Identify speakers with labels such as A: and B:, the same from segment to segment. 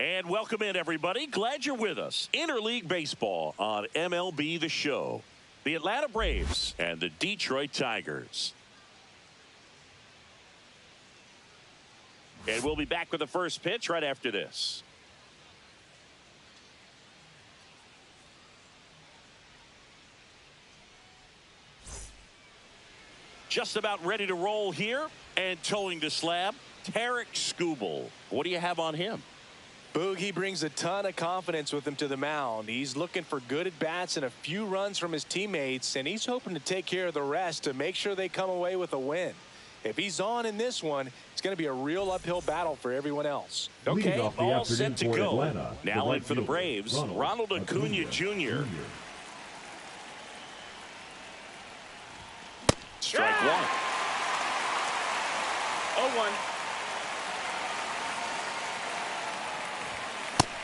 A: And welcome in, everybody. Glad you're with us. Interleague Baseball on MLB The Show. The Atlanta Braves and the Detroit Tigers. And we'll be back with the first pitch right after this. Just about ready to roll here. And towing the slab, Tarik Skubal. What do you have on him?
B: Boogie brings a ton of confidence with him to the mound. He's looking for good at-bats and a few runs from his teammates, and he's hoping to take care of the rest to make sure they come away with a win. If he's on in this one, it's going to be a real uphill battle for everyone else.
A: Okay, all set to go. Atlanta, now in for the Braves, Ronald Acuna Jr. Strike one.
C: 0-1.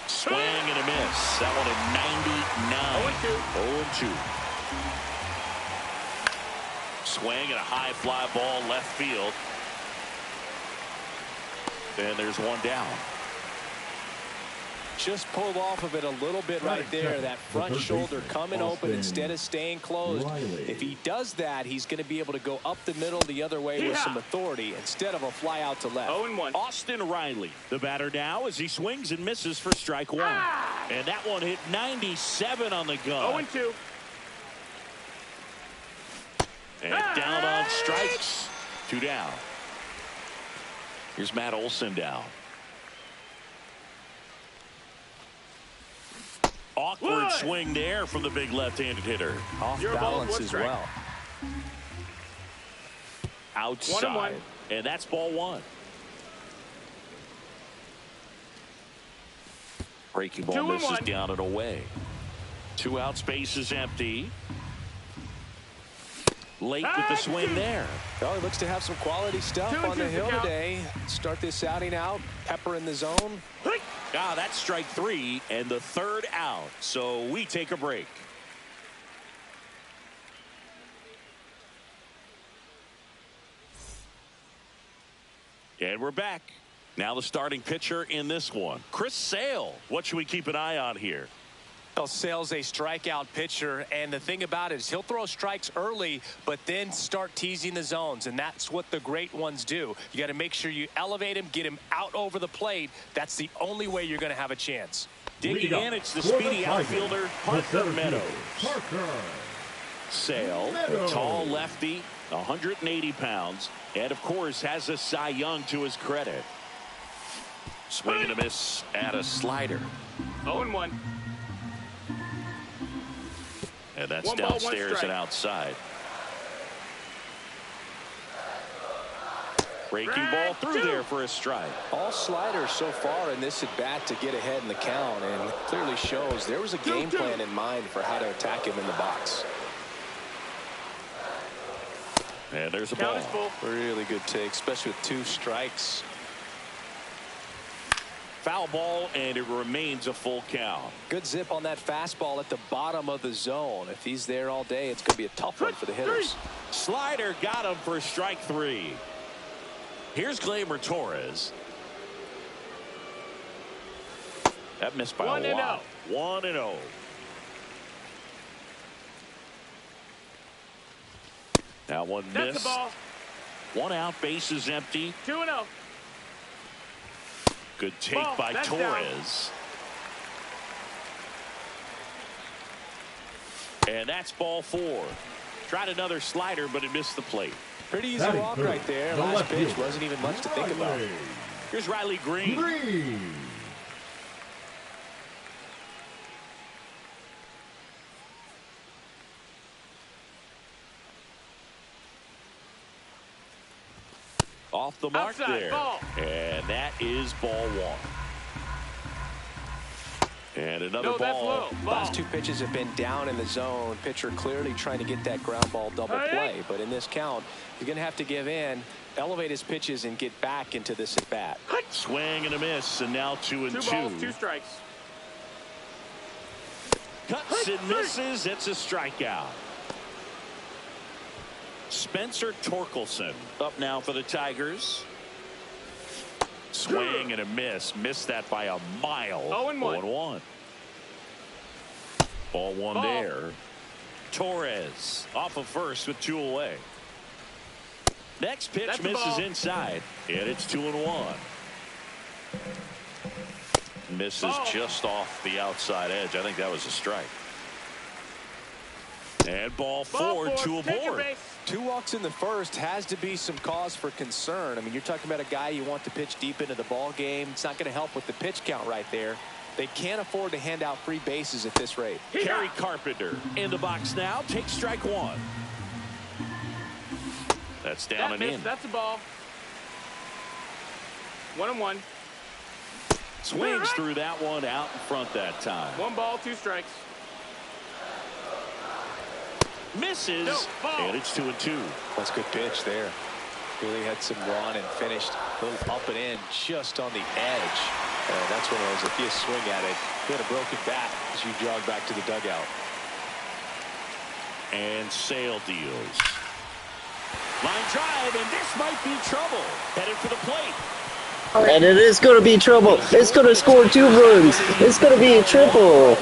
A: Swing and a miss. That one at 99. 0-2. Swing and a high fly ball left field. And there's one down.
B: Just pulled off of it a little bit right there. That front shoulder coming open instead of staying closed. If he does that, he's going to be able to go up the middle the other way with some authority instead of a fly out to left.
C: 0-1.
A: Austin Riley, the batter now, as he swings and misses for strike one. And that one hit 97 on the gun.
C: 0-2.
A: And down on strikes. 2 down. Here's Matt Olson down. Awkward swing there from the big left-handed hitter.
B: Off balance as well.
A: Outside.
C: 1-1.
A: And that's ball one. Breaking ball misses down and away. 2 outs, base is empty. Late with the swing there.
B: Well, he looks to have some quality stuff on the hill today. Start this outing out. Pepper in the zone.
A: That's strike 3 and the 3rd out. So we take a break. And we're back. Now the starting pitcher in this one, Chris Sale. What should we keep an eye on here?
B: Well, Sale's a strikeout pitcher, and the thing about it is he'll throw strikes early, but then start teasing the zones, and that's what the great ones do. You got to make sure you elevate him, get him out over the plate. That's the only way you're going to have a chance.
A: Digging in, it's the speedy outfielder, Parker Meadows. Sale, a tall lefty, 180 pounds, and of course has a Cy Young to his credit. Swing and a miss at a slider.
C: 0-1.
A: And that's downstairs and outside. Breaking ball through there for a strike.
B: All sliders so far in this at bat to get ahead in the count, and clearly shows there was a game plan in mind for how to attack him in the box.
A: And there's a ball.
B: Really good take, especially with 2 strikes.
A: Foul ball, and it remains a full count.
B: Good zip on that fastball at the bottom of the zone. If he's there all day, it's going to be a tough one for the hitters.
A: Slider got him for strike 3. Here's Gleyber Torres. That missed by a lot. 1-0. Now one missed. 1 out, base is empty.
C: 2-0.
A: Good take by Torres. And that's ball 4. Tried another slider, but it missed the plate.
B: Pretty easy walk right there. Last pitch wasn't even much to think about.
A: Here's Riley Green. off the mark
C: Outside,
A: there.
C: ball.
A: And that is ball one. And another
C: No, that's
A: ball.
C: low. Ball.
B: Last two pitches have been down in the zone. Pitcher clearly trying to get that ground ball double play. But in this count, you're going to have to give in, elevate his pitches, and get back into this at bat.
A: Swing and a miss, and now 2-2.
C: 2 balls, 2 strikes.
A: Cuts and misses. It's a strikeout. Spencer Torkelson up now for the Tigers. Swing and a miss. Missed that by a mile.
C: 0-1.
A: Ball one there. Torres off of first with 2 away. Next pitch
C: That's
A: misses inside, and it's 2-1. Misses just off the outside edge. I think that was a strike. And ball 4, 2 aboard.
B: 2 walks in the first has to be some cause for concern. I mean, you're talking about a guy you want to pitch deep into the ball game. It's not going to help with the pitch count right there. They can't afford to hand out free bases at this rate.
A: Kerry Carpenter in the box now. Takes strike 1. That's down and in.
C: That's a ball. 1-1.
A: Swings through that one out in front that time.
C: 1 ball, 2 strikes.
A: Misses, and it's 2-2.
B: That's a good pitch there. Really had some run and finished a little up and in just on the edge. And that's when it was, if you swing at it, you had a broken bat as you jog back to the dugout.
A: And Sale deals. Line drive, and this might be trouble. Headed for the plate.
D: And it is going to be trouble. It's going to score 2 runs. It's going to be a triple.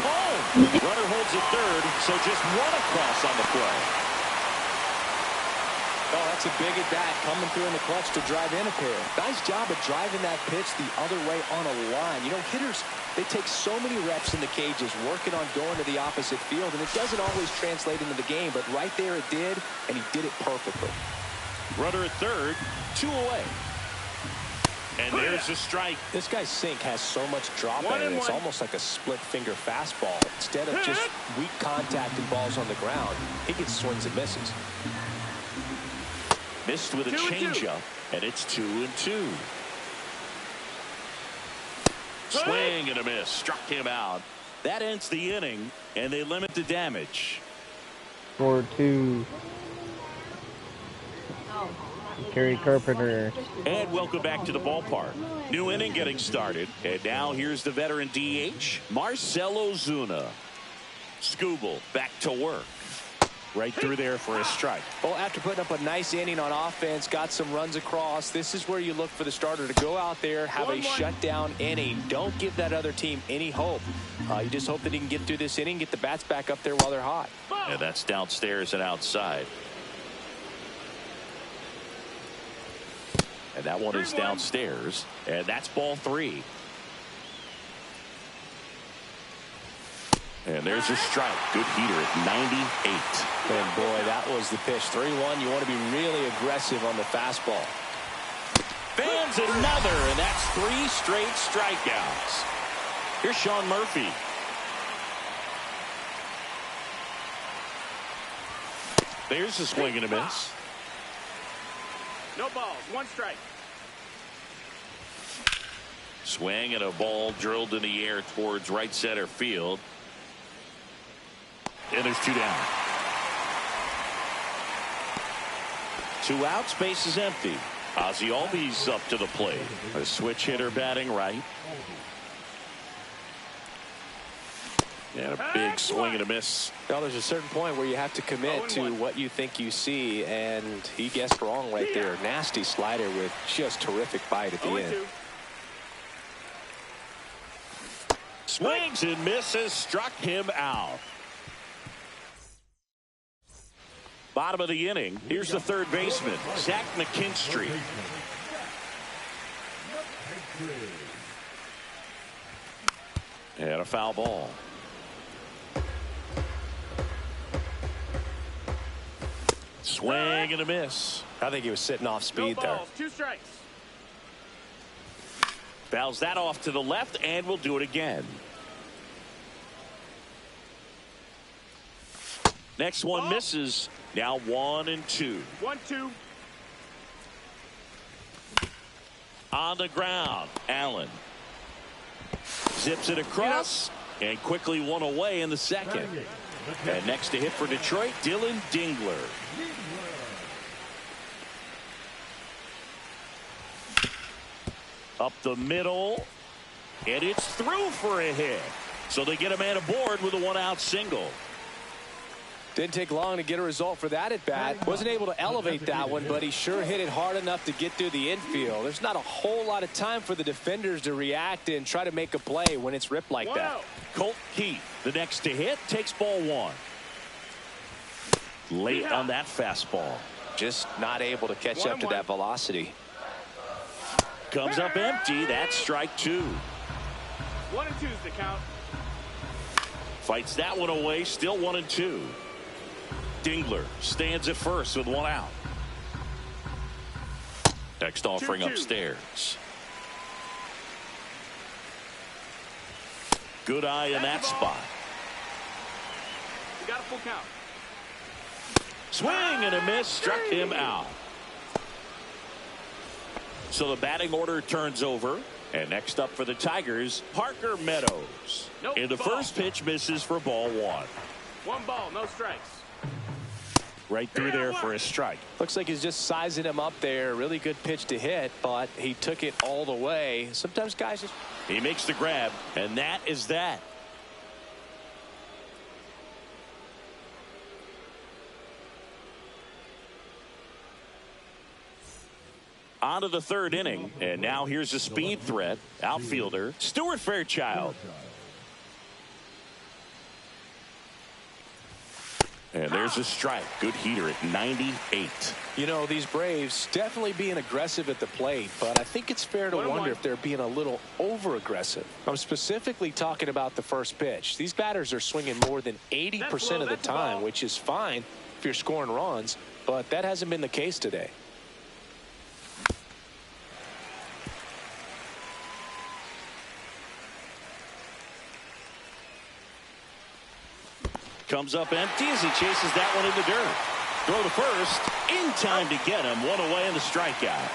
A: Runner holds at third, so just 1 across on the play.
B: Oh, that's a big at bat coming through in the clutch to drive in a pair. Nice job of driving that pitch the other way on a line. You know, hitters, they take so many reps in the cages working on going to the opposite field, and it doesn't always translate into the game, but right there it did, and he did it perfectly.
A: Runner at third, 2 away. And there's a strike.
B: This guy's sink has so much drop in it. It's almost like a split finger fastball. Instead of just weak contact and balls on the ground, he gets swings and misses.
A: Missed with a changeup, and it's 2-2. Swing and a miss. Struck him out. That ends the inning, and they limit the damage.
D: Score 2. Kerry Carpenter.
A: And welcome back to the ballpark. New inning getting started. And now here's the veteran DH, Marcell Ozuna. Skubal back to work. Right through there for a strike.
B: Well, after putting up a nice inning on offense, got some runs across, this is where you look for the starter to go out there, have a shutdown inning. Don't give that other team any hope. You just hope that he can get through this inning, get the bats back up there while they're hot.
A: And that's downstairs and outside. And that one is downstairs. And that's ball 3. And there's a strike. Good heater at 98.
B: And boy, that was the pitch. 3-1. You want to be really aggressive on the fastball.
A: Fans another, and that's 3 straight strikeouts. Here's Sean Murphy. There's a swing and a miss.
C: No balls, 1 strike.
A: Swing and a ball drilled in the air towards right center field. And there's 2 down. 2 outs, base is empty. Ozzie Albies up to the plate. A switch hitter batting right. And a big swing and a miss.
B: Well, there's a certain point where you have to commit to what you think you see, and he guessed wrong right there. Nasty slider with just terrific bite at the end.
A: Swings and misses, struck him out. Bottom of the inning. Here's the third baseman, Zach McKinstry. And a foul ball. Swing and a miss.
B: I think he was sitting off speed there.
C: 2 strikes.
A: Fouls that off to the left, and we'll do it again. Next one misses. Now 1-2.
C: 1-2.
A: On the ground, Allen zips it across and quickly one away in the second. And next to hit for Detroit, Dylan Dingler. Up the middle, and it's through for a hit. So they get a man aboard with a one-out single.
B: Didn't take long to get a result for that at bat. Wasn't able to elevate that one, but he sure hit it hard enough to get through the infield. There's not a whole lot of time for the defenders to react and try to make a play when it's ripped like that.
A: Colt Keith, the next to hit, takes ball one. Late on that fastball.
B: Just not able to catch up to that velocity.
A: Comes up empty. That's strike two.
C: 1 and 2's the count.
A: Fights that one away. Still 1 and 2. Dingler stands at first with one out. Next offering
C: 2-2.
A: upstairs. Good eye in that spot.
C: You got a full count.
A: Swing and a miss. Struck him out. So the batting order turns over. And next up for the Tigers, Parker Meadows.
C: Nope,
A: And the
C: ball.
A: first pitch misses for ball one.
C: 1 ball, no strikes.
A: Right through there for a strike.
B: Looks like he's just sizing him up there. Really good pitch to hit, but he took it all the way. Sometimes guys just...
A: He makes the grab, and that is that. On to the third inning, and now here's a speed threat. Outfielder, Stuart Fairchild. And there's a strike. Good heater at 98.
B: You know, these Braves definitely being aggressive at the plate, but I think it's fair to wonder if they're being a little over-aggressive. I'm specifically talking about the first pitch. These batters are swinging more than 80% of the time, which is fine if you're scoring runs, but that hasn't been the case today.
A: Comes up empty as he chases that one in the dirt. Throw to first. In time to get him. One away in the strikeout.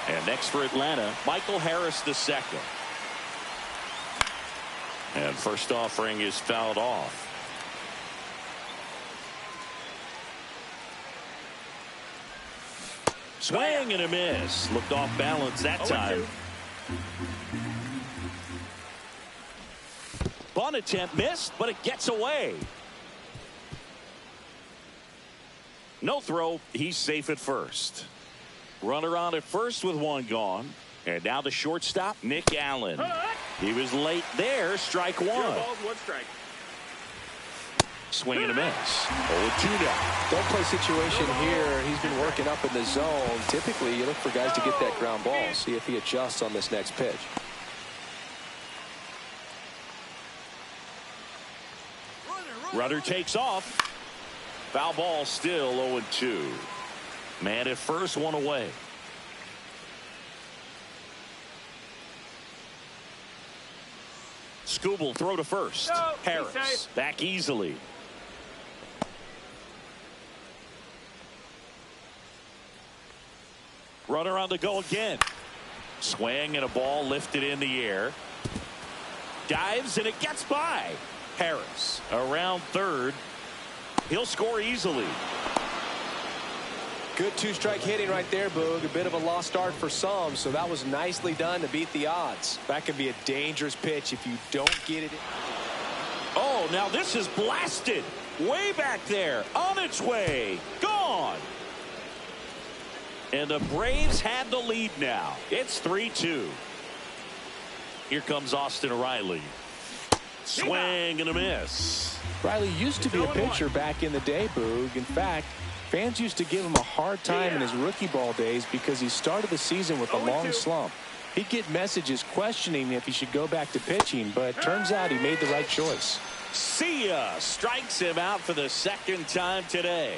A: And next for Atlanta, Michael Harris the second. And first offering is fouled off. Swing and a miss. Looked off balance that time. Bunt attempt missed, but it gets away. No throw. He's safe at first. Runner on at first with one gone. And now the shortstop, Nick Allen. He was late there. Strike one.
C: 0 balls, 1 strike.
A: Swing and a miss. 0-2 now.
B: Don't play situation here. He's been working up in the zone. Typically, you look for guys to get that ground ball. See if he adjusts on this next pitch.
A: Runner takes off. Foul ball, still 0-2. Man at first, one away. Skubal throw to first.
C: No,
A: Harris back easily. Runner on the go again. Swing and a ball lifted in the air. Dives and it gets by. Harris around third. He'll score easily.
B: Good 2-strike hitting right there, Boog. A bit of a lost start for some, so that was nicely done to beat the odds. That can be a dangerous pitch if you don't get it.
A: Oh, now this is blasted. Way back there. On its way. Gone. And the Braves had the lead now. It's 3-2. Here comes Austin Riley. Swing and a miss.
B: Riley used to be a pitcher back in the day, Boog. In fact, fans used to give him a hard time in his rookie ball days because he started the season with a long slump. He'd get messages questioning if he should go back to pitching, but turns out he made the right choice.
A: See ya. Strikes him out for the second time today.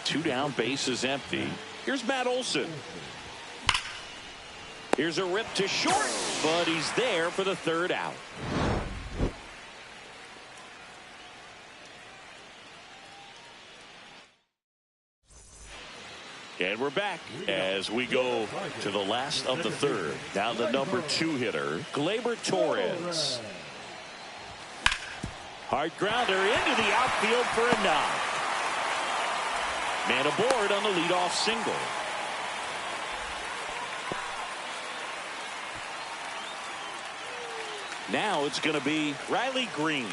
A: 2 down, bases empty. Here's Matt Olson. Here's a rip to short, but he's there for the third out. And we're back as we go to the last of the third. Now the number 2 hitter, Gleyber Torres. Hard grounder into the outfield for a knock. Man aboard on the leadoff single. Now it's going to be Riley Green.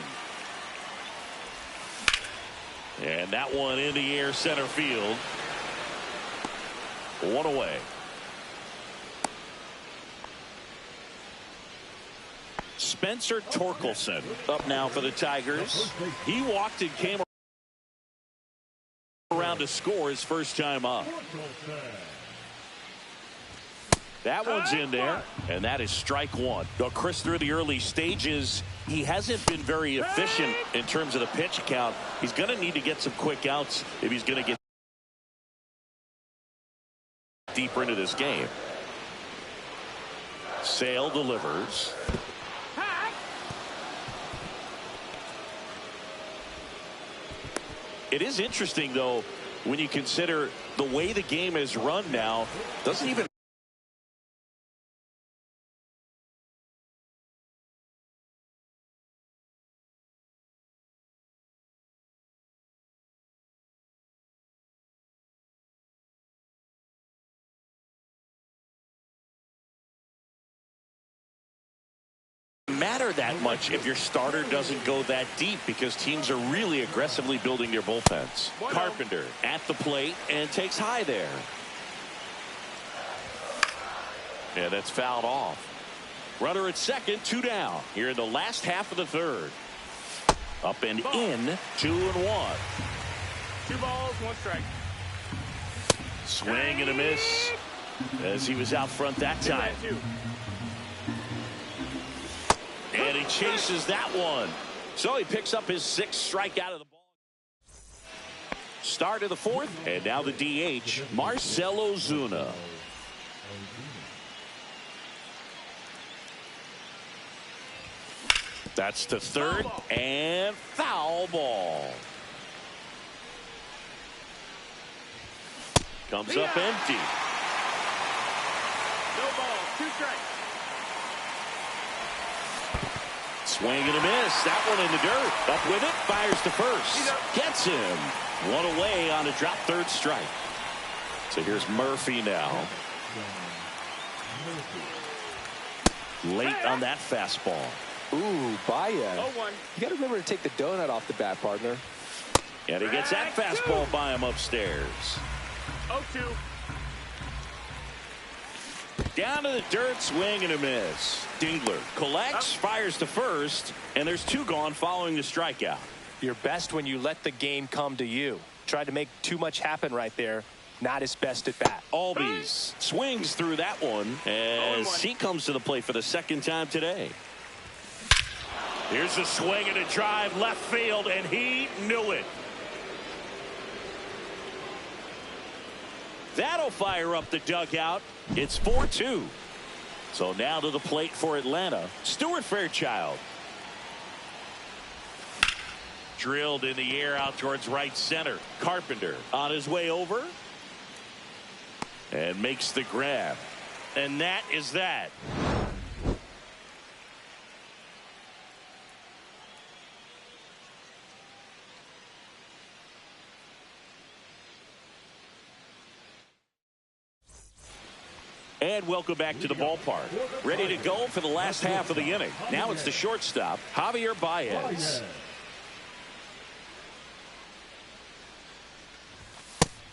A: And that one in the air center field. One away. Spencer Torkelson up now for the Tigers. He walked and came around to score his first time up. That one's in there, and that is strike one. Though Chris, through the early stages, he hasn't been very efficient in terms of the pitch count. He's going to need to get some quick outs if he's going to get deeper into this game. Sale delivers. It is interesting, though, when you consider the way the game is run now. Doesn't even matter that much if your starter doesn't go that deep, because teams are really aggressively building their bullpens. Carpenter at the plate and takes high there. And that's fouled off. Runner at second, 2 down here in the last half of the third. Up and in, 2-1.
C: 2 balls, 1 strike.
A: Swing and a miss as he was out front that time. And he chases that one. So he picks up his 6th strikeout of the ball. Start of the 4th, and now the DH, Marcell Ozuna. That's to third, and foul ball. Comes up empty.
C: No ball, 2 strikes.
A: Swing and a miss. That one in the dirt. Up with it. Fires to first. Gets him. 1 away on a drop third strike. So here's Murphy now. Late on that fastball.
B: Ooh, Baez.
C: 0-1.
B: You got to remember to take the donut off the bat, partner.
A: And he gets that fastball by him upstairs.
C: 0-2.
A: Down to the dirt, swing and a miss. Dingler collects, fires to first, and there's 2 gone following the strikeout.
B: You're best when you let the game come to you. Tried to make too much happen right there. Not his best at bat.
A: Albies swings through that one as he comes to the plate for the 2nd time today. Here's a swing and a drive left field, and he knew it. That'll fire up the dugout. It's 4-2. So now to the plate for Atlanta, Stuart Fairchild. Drilled in the air out towards right center. Carpenter on his way over and makes the grab. And that is that. And welcome back to the ballpark. Ready to go for the last half of the inning. Now it's the shortstop, Javier Baez.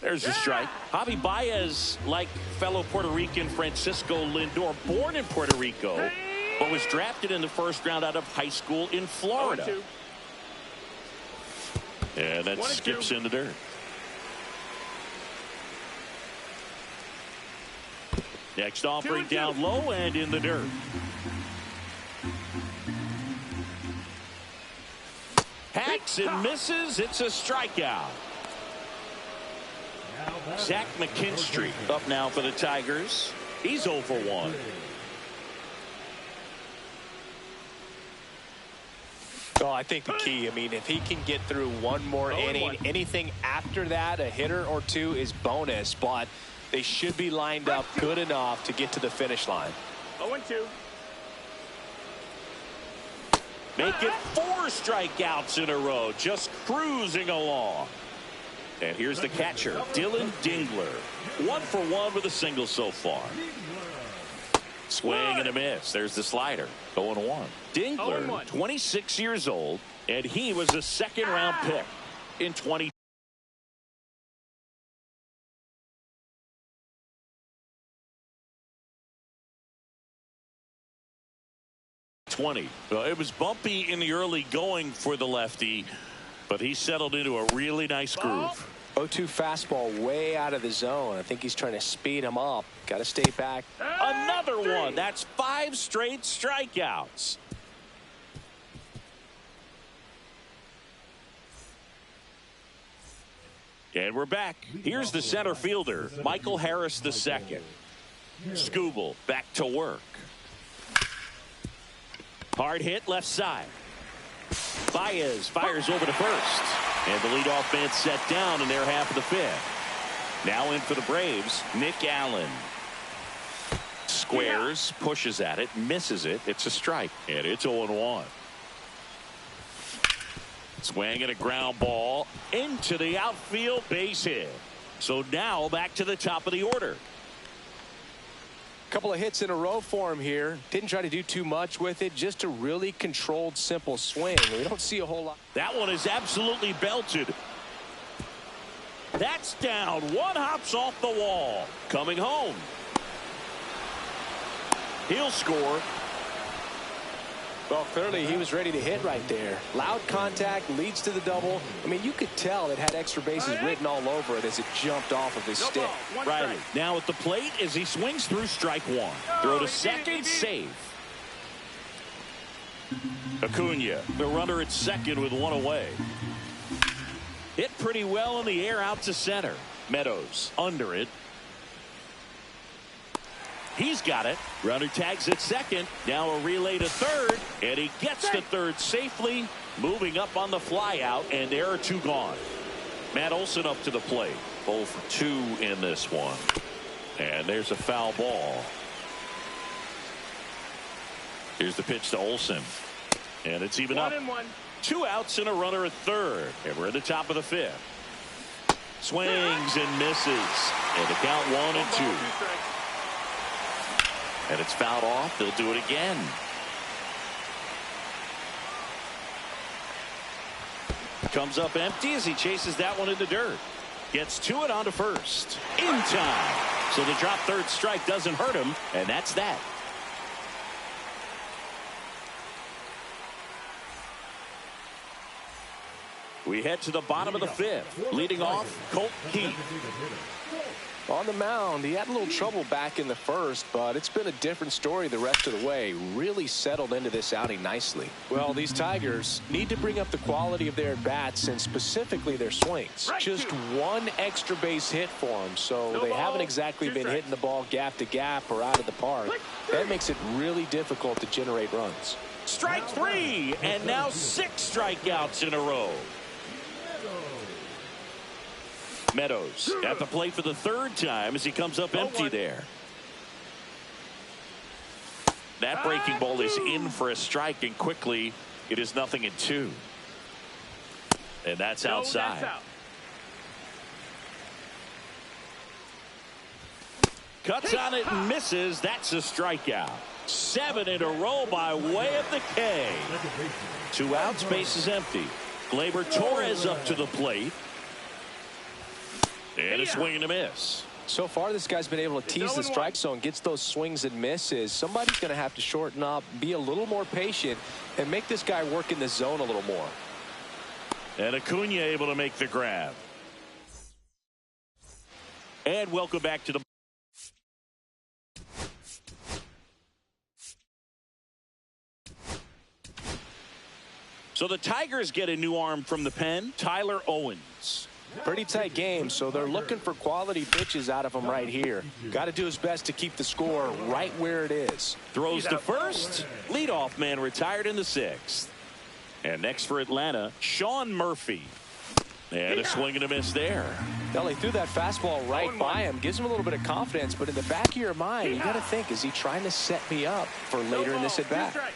A: There's a strike. Javi Baez, like fellow Puerto Rican Francisco Lindor, born in Puerto Rico, but was drafted in the 1st round out of high school in Florida. And that skips in the dirt. Next offering down low and in the dirt. Hacks and misses. It's a strikeout. Zach McKinstry up now for the Tigers. He's 0 for 1.
B: Oh, I think the key, I mean, if he can get through one more inning, anything after that, a hitter or two is bonus, but they should be lined up good enough to get to the finish line.
C: 0-2.
A: Make it 4 strikeouts in a row, just cruising along. And here's the catcher, Dylan Dingler. 1 for 1 with a single so far. Swing and a miss. There's the slider. 0-1. Dingler, 26 years old, and he was a second-round pick in 2020. Well, it was bumpy in the early going for the lefty, but he settled into a really nice groove.
B: 0-2 fastball way out of the zone. I think he's trying to speed him up. Got to stay back.
A: Another one. That's 5 straight strikeouts. And we're back. Here's the center fielder, Michael Harris II. Skubal back to work. Hard hit left side. Baez fires over to first. And the leadoff man set down in their half of the 5th. Now in for the Braves, Nick Allen. Squares, pushes at it, misses it. It's a strike. And it's 0-1. Swing and a ground ball into the outfield, base hit. So now back to the top of the order.
B: Couple of hits in a row for him here. Didn't try to do too much with it. Just a really controlled, simple swing. We don't see a whole lot.
A: That one is absolutely belted. That's down. One hops off the wall. Coming home. He'll score.
B: Well, clearly he was ready to hit right there. Loud contact leads to the double. I mean, you could tell it had extra bases written all over it as it jumped off of his stick.
A: Riley now at the plate as he swings through strike 1. Throw to second, save. Acuna, the runner at second with 1 away. Hit pretty well in the air out to center. Meadows under it. He's got it. Runner tags at second. Now a relay to third. And he gets to third safely. Moving up on the fly out. And there are 2 gone. Matt Olson up to the plate. 0 for 2 in this one. And there's a foul ball. Here's the pitch to Olson. And it's even up. 2 outs and a runner at third. And we're at the top of the 5th. Swings and misses. And the count 1-2. And it's fouled off. They'll do it again. Comes up empty as he chases that one in the dirt. Gets to it onto first. In time. So the drop third strike doesn't hurt him. And that's that. We head to the bottom of the 5th. Leading off, Colt Keith.
B: On the mound, he had a little trouble back in the first, but it's been a different story the rest of the way. Really settled into this outing nicely. Well, these Tigers need to bring up the quality of their at-bats and specifically their swings. Just 1 extra base hit for them, so they haven't exactly been hitting the ball gap to gap or out of the park. That makes it really difficult to generate runs.
A: Strike 3, and now 6 strikeouts in a row. Meadows at the plate for the 3rd time as he comes up empty there. That breaking ball is in for a strike, and quickly it is 0-2. And that's outside. Cuts on it and misses. That's a strikeout. 7 in a row by way of the K. 2 outs, bases empty. Gleyber Torres up to the plate. And a swing and a miss.
B: So far, this guy's been able to tease the strike zone, gets those swings and misses. Somebody's going to have to shorten up, be a little more patient, and make this guy work in the zone a little more.
A: And Acuna able to make the grab. And welcome back to the. So the Tigers get a new arm from the pen, Tyler Owens.
B: Pretty tight game, so they're looking for quality pitches out of him right here. Got to do his best to keep the score right where it is.
A: Throws to first. Leadoff man retired in the 6th. And next for Atlanta, Sean Murphy. And a swing and a miss there.
B: Well, he threw that fastball right by him. Gives him a little bit of confidence, but in the back of your mind, you got to think, is he trying to set me up for later in this at-bat?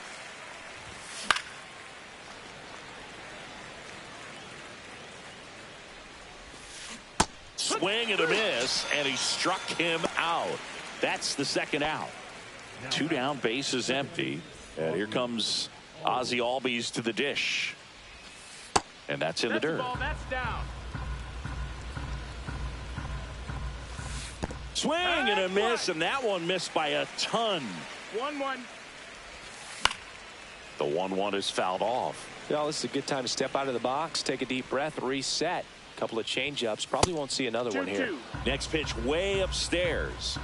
A: Swing and a miss, and he struck him out. That's the second out. 2 down, bases empty. And here comes Ozzie Albies to the dish. And that's in the dirt.
C: That's down.
A: Swing and a miss, and that one missed by a ton.
C: 1-1.
A: The 1-1 is fouled off.
B: Well, this is a good time to step out of the box, take a deep breath, reset. Couple of change-ups. Probably won't see another one here.
A: Next pitch way upstairs.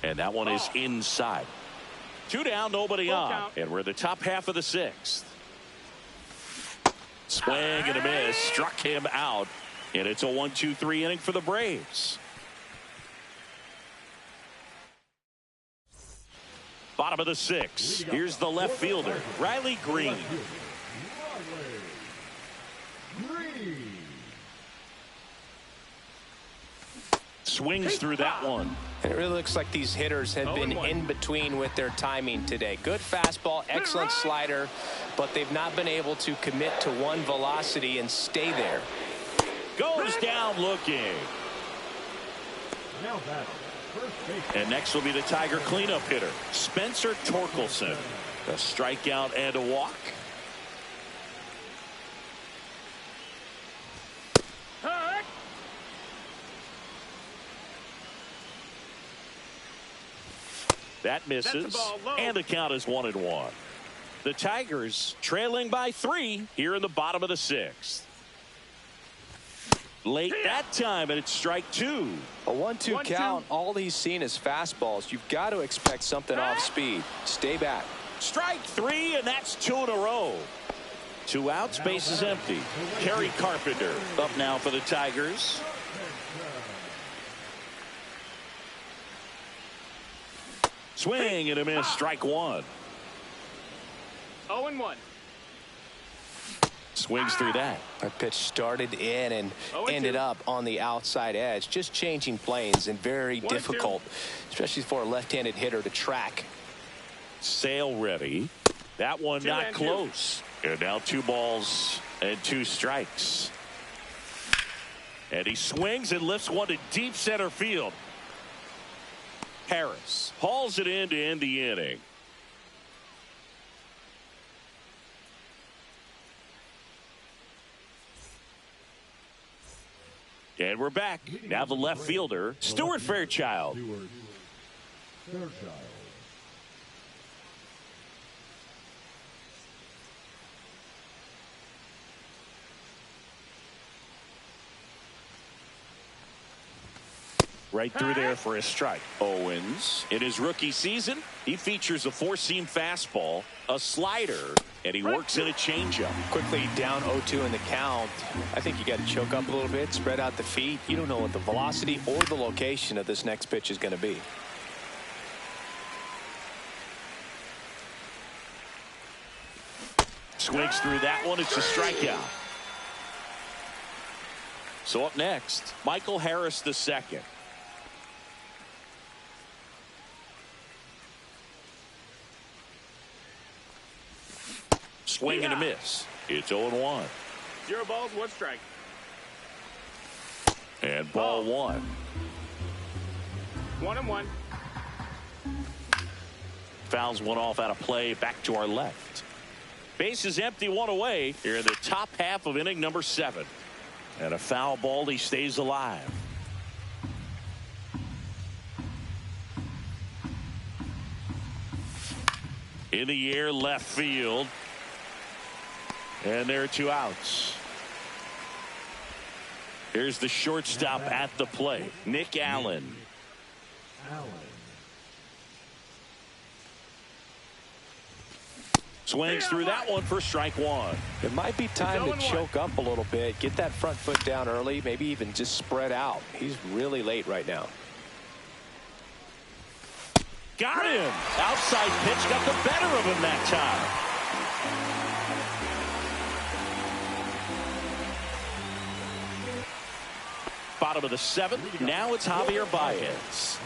A: And that one is inside. 2 down, nobody on. And we're in the top half of the 6th. Swing and a miss. Struck him out. And it's a 1-2-3 inning for the Braves. Bottom of the 6th. Here's the left fielder, Riley Green. Swings through that one.
B: And it really looks like these hitters have been in between with their timing today. Good fastball, excellent slider, but they've not been able to commit to one velocity and stay there.
A: Goes down looking. And next will be the Tiger cleanup hitter, Spencer Torkelson. A strikeout and a walk. That misses, and the count is 1-1. The Tigers trailing by 3 here in the bottom of the 6th. Late that time, and it's strike 2.
B: A 1-2 count. All he's seen is fastballs. You've got to expect something off speed. Stay back.
A: Strike 3, and that's 2 in a row. 2 outs, bases empty. Kerry Carpenter up now for the Tigers. Swing and a miss, strike 1.
C: 0-1.
A: Swings through that.
B: That pitch started in and ended up on the outside edge. Just changing planes and very difficult, especially for a left-handed hitter to track.
A: Sale ready. That one not close. And now 2 balls and 2 strikes. And he swings and lifts one to deep center field. Harris hauls it in to end the inning. And we're back. Now the left fielder, Stuart Fairchild. Right through there for a strike. Owens, in his rookie season, he features a 4-seam fastball, a slider, and he works in a changeup.
B: Quickly down 0-2 in the count. I think you got to choke up a little bit, spread out the feet. You don't know what the velocity or the location of this next pitch is going to be.
A: Swings through that one. It's a strikeout. So up next, Michael Harris II. Swing and a miss. It's 0-1.
C: 0 balls, 1 strike.
A: And ball 1.
C: 1-1.
A: Fouls one off out of play. Back to our left. Base is empty, 1 away. Here in the top half of inning number 7. And a foul ball. He stays alive. In the air, left field. And there are 2 outs. Here's the shortstop at the plate, Nick Allen. Swings through that one for strike 1.
B: It might be time to choke up a little bit, get that front foot down early, maybe even just spread out. He's really late right now.
A: Got him. Outside pitch got the better of him that time. bottom of the 7th. Now it's Javier Baez.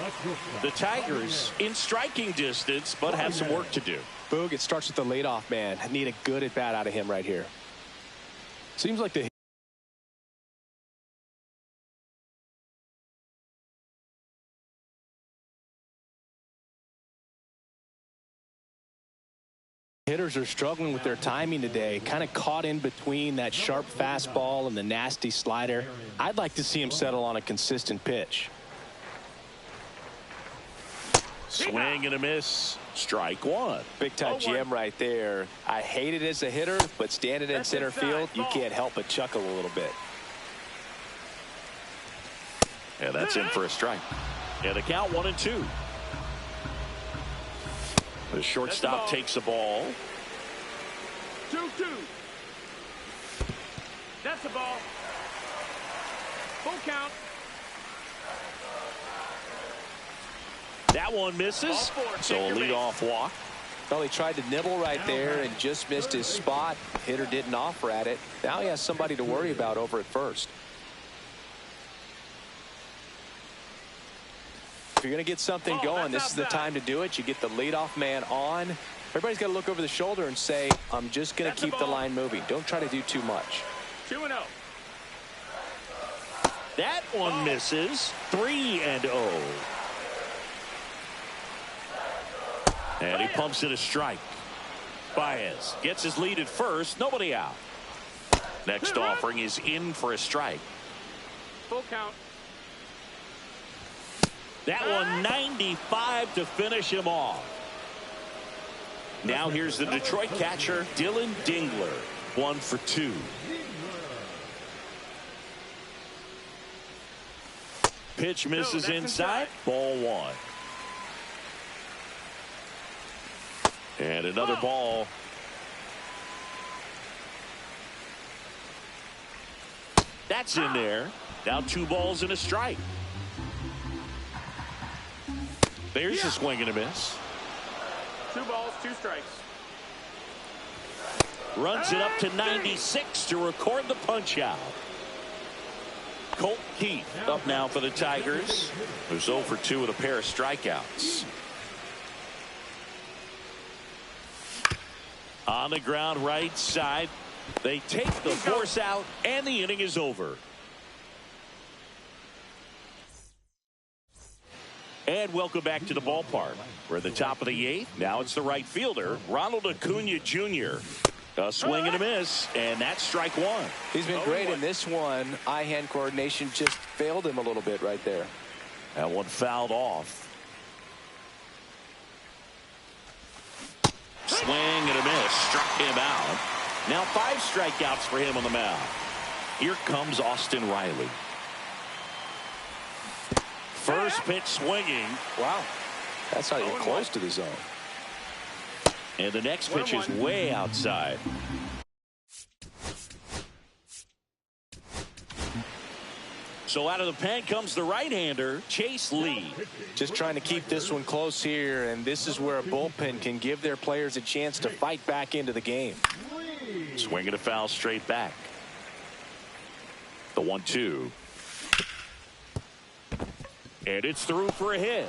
A: The Tigers in striking distance, but have some work to do.
B: Boog, it starts with the leadoff man. I need a good at bat out of him right here. Seems like the hitters are struggling with their timing today, kind of caught in between that sharp fastball and the nasty slider. I'd like to see him settle on a consistent pitch.
A: Swing and a miss. Strike one.
B: Big time GM right there. I hate it as a hitter, but standing in center field, you can't help but chuckle a little bit.
A: Yeah, that's in for a strike. And the count 1-2. The shortstop takes the ball.
C: 2-2. That's the ball. Full count.
A: That one misses. So a leadoff walk.
B: Well, he tried to nibble right there and just missed his spot. Hitter didn't offer at it. Now he has somebody to worry about over at first. If you're going to get something going, this is the time to do it. You get the leadoff man on. Everybody's got to look over the shoulder and say, I'm just going to keep the line moving. Don't try to do too much.
C: 2-0.
A: That one misses. 3-0. And he pumps it a strike. Baez gets his lead at first. Nobody out. Next offering is in for a strike.
C: Full count.
A: That one 95 to finish him off. Now here's the Detroit catcher, Dylan Dingler. 1 for 2. Pitch misses inside. Ball 1. And another ball. That's in there. Now 2 balls and a strike. There's a swing and a miss.
C: 2 balls, 2 strikes.
A: Runs it up to 96 to record the punch out. Colt Keith up now for the Tigers, who's 0 for 2 with a pair of strikeouts. On the ground right side. They take the force out, and the inning is over. And welcome back to the ballpark. We're at the top of the 8th. Now it's the right fielder, Ronald Acuna Jr. A swing and a miss, and that's strike 1.
B: He's been great in this one. Eye-hand coordination just failed him a little bit right there.
A: That one fouled off. Swing and a miss. Struck him out. Now 5 strikeouts for him on the mound. Here comes Austin Riley. First pitch swinging.
B: Wow. That's not even close to the zone.
A: And the next pitch is way outside. So out of the pen comes the right-hander, Chase Lee.
B: Just trying to keep this one close here, and this is where a bullpen can give their players a chance to fight back into the game.
A: Swinging a foul straight back. The 1-2. And it's through for a hit.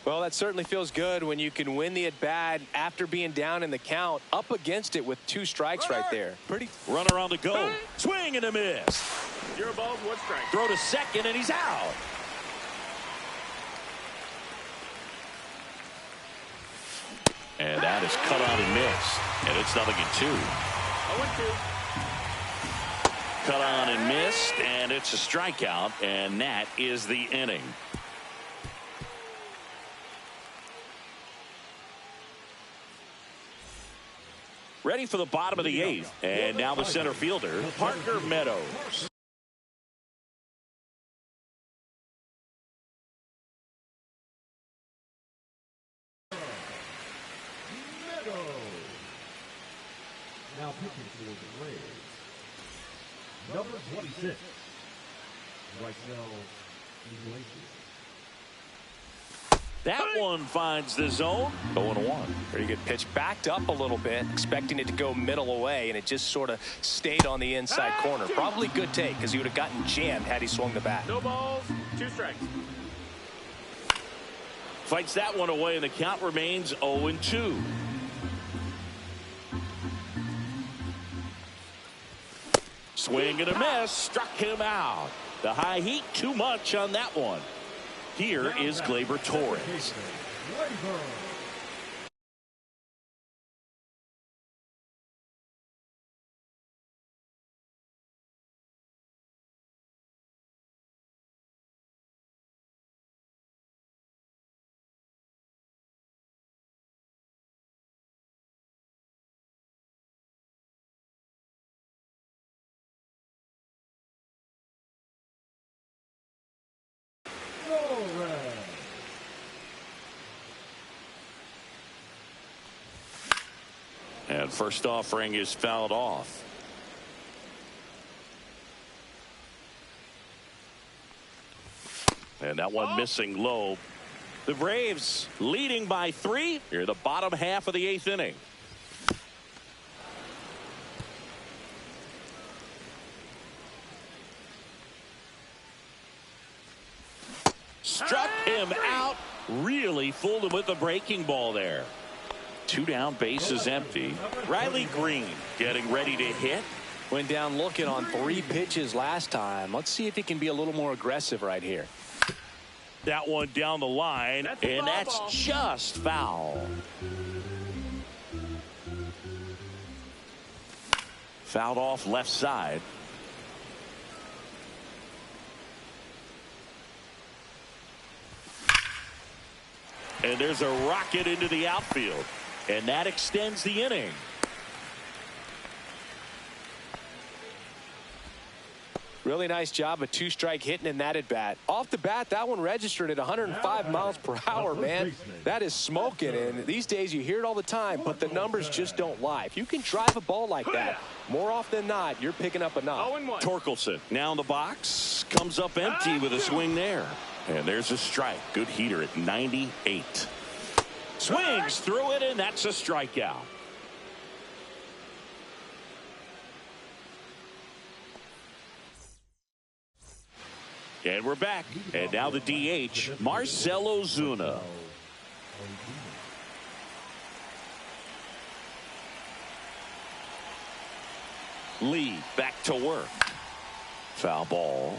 B: Well, that certainly feels good when you can win the at-bat after being down in the count, up against it with 2 strikes right there. Pretty.
A: Runner on the go. Swing and a miss.
C: 0 balls, 1 strike.
A: Throw to second, and he's out. And that is cut on and missed. And it's 0-2.
C: 0-2.
A: Cut on and missed, and it's a strikeout, and that is the inning. Ready for the bottom of the 8th, and now the center fielder, Parker Meadows.
E: Now pitching for the Braves. Number 26, Raisel Iglesias.
A: That one finds the zone. 0-1.
B: Pretty good pitch. Backed up a little bit, expecting it to go middle away, and it just sort of stayed on the inside corner. Probably good take, because he would have gotten jammed had he swung the bat.
C: No balls, 2 strikes.
A: Fights that one away, and the count remains 0-2. Swing and a miss. Struck him out. The high heat, too much on that one. Here is Gleyber Torres. And first offering is fouled off. And that one missing low. The Braves leading by 3 here the bottom half of the 8th inning. Struck him out. Really fooled him with the breaking ball there. 2 down, bases empty. Riley Green getting ready to hit.
B: Went down looking on 3 pitches last time. Let's see if he can be a little more aggressive right here.
A: That one down the line, and that's just foul. Fouled off left side. And there's a rocket into the outfield. And that extends the inning.
B: Really nice job of 2-strike hitting in that at bat. Off the bat, that one registered at 105 miles per hour, man. That is smoking, and these days you hear it all the time, but the numbers just don't lie. If you can drive a ball like that, more often than not, you're picking up a knock.
A: Torkelson now in the box. Comes up empty with a swing there. And there's a strike. Good heater at 98. Swings through it, and that's a strikeout. And we're back. And now the DH, Marcell Ozuna. Lee back to work. Foul ball.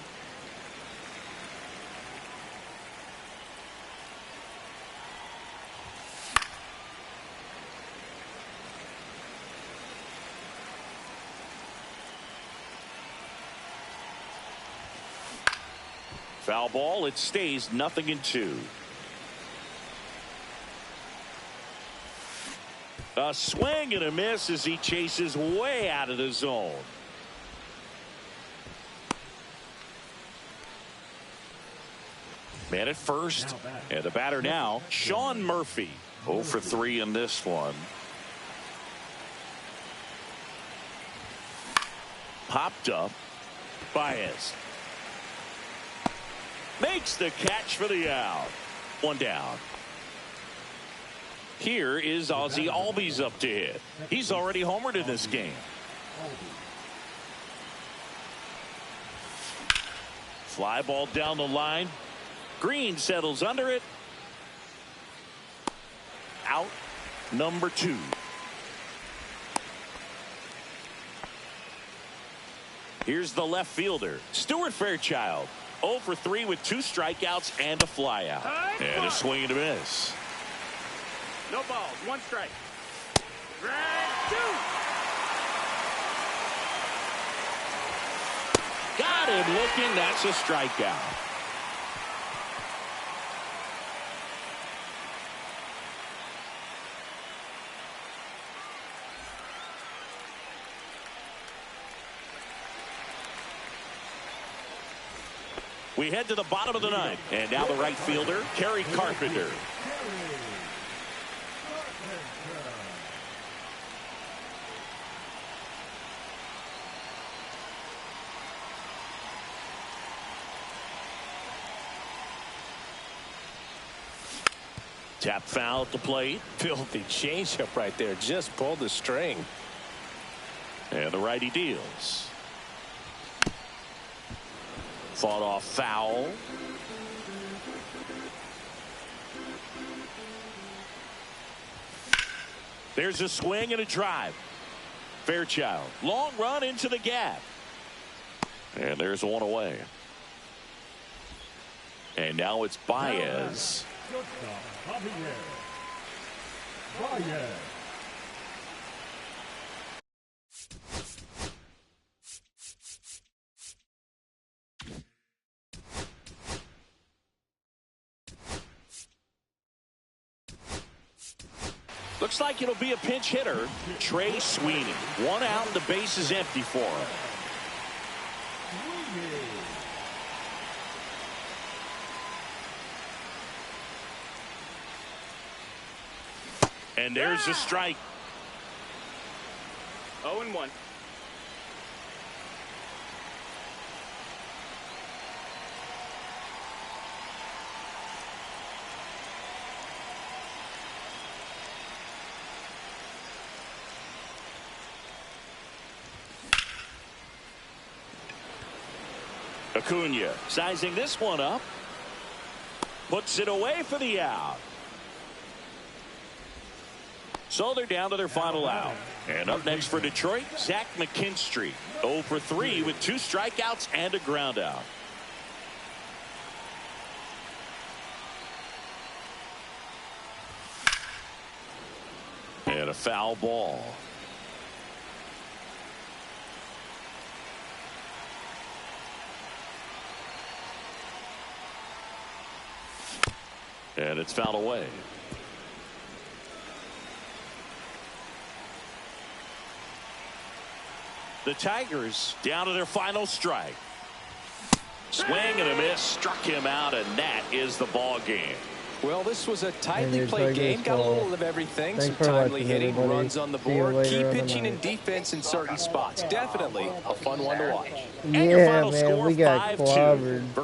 A: Foul ball. It stays 0-2. A swing and a miss as he chases way out of the zone. Man at first, and the batter now, Sean Murphy. 0 for 3 in this one. Popped up. Baez makes the catch for the out. 1 down. Here is Ozzie Albies up to hit. He's already homered in this game. Fly ball down the line. Green settles under it. Out number 2. Here's the left fielder, Stuart Fairchild. 0 for 3 with 2 strikeouts and a flyout. And a swing and a miss.
C: No balls, 1 strike. Drag 2.
A: Got him looking. That's a strikeout. We head to the bottom of the 9th. And now the right fielder, Kerry Carpenter. Tap foul at the plate.
B: Filthy changeup right there. Just pulled the string.
A: And the righty deals. Fought off foul. There's a swing and a drive. Fairchild, long run into the gap. And there's one away. And now it's Baez.
E: Baez.
A: Looks like it'll be a pinch hitter. Trey Sweeney. One out, the base is empty for him. And there's a strike.
C: 0-1.
A: Acuna sizing this one up. Puts it away for the out. So they're down to their final out. And up next for Detroit, Zach McKinstry. 0 for 3 with 2 strikeouts and a ground out. And a foul ball. And it's fouled away. The Tigers down to their final strike. Swing and a miss, struck him out, and that is the ball game.
B: Well, this was a tightly
D: there's
B: played
D: Tigers
B: game. Got a
D: ball.
B: little of everything.
D: Thanks
B: Some
D: for
B: timely
D: watching,
B: hitting,
D: everybody.
B: runs on the
D: See you
B: board,
D: later
B: key
D: on the
B: pitching
D: night.
B: and defense in certain spots. Definitely a fun one to watch.
A: And your
D: Yeah,
A: final
D: man,
A: score,
D: we got
A: 5-2.
D: clobbered.
A: For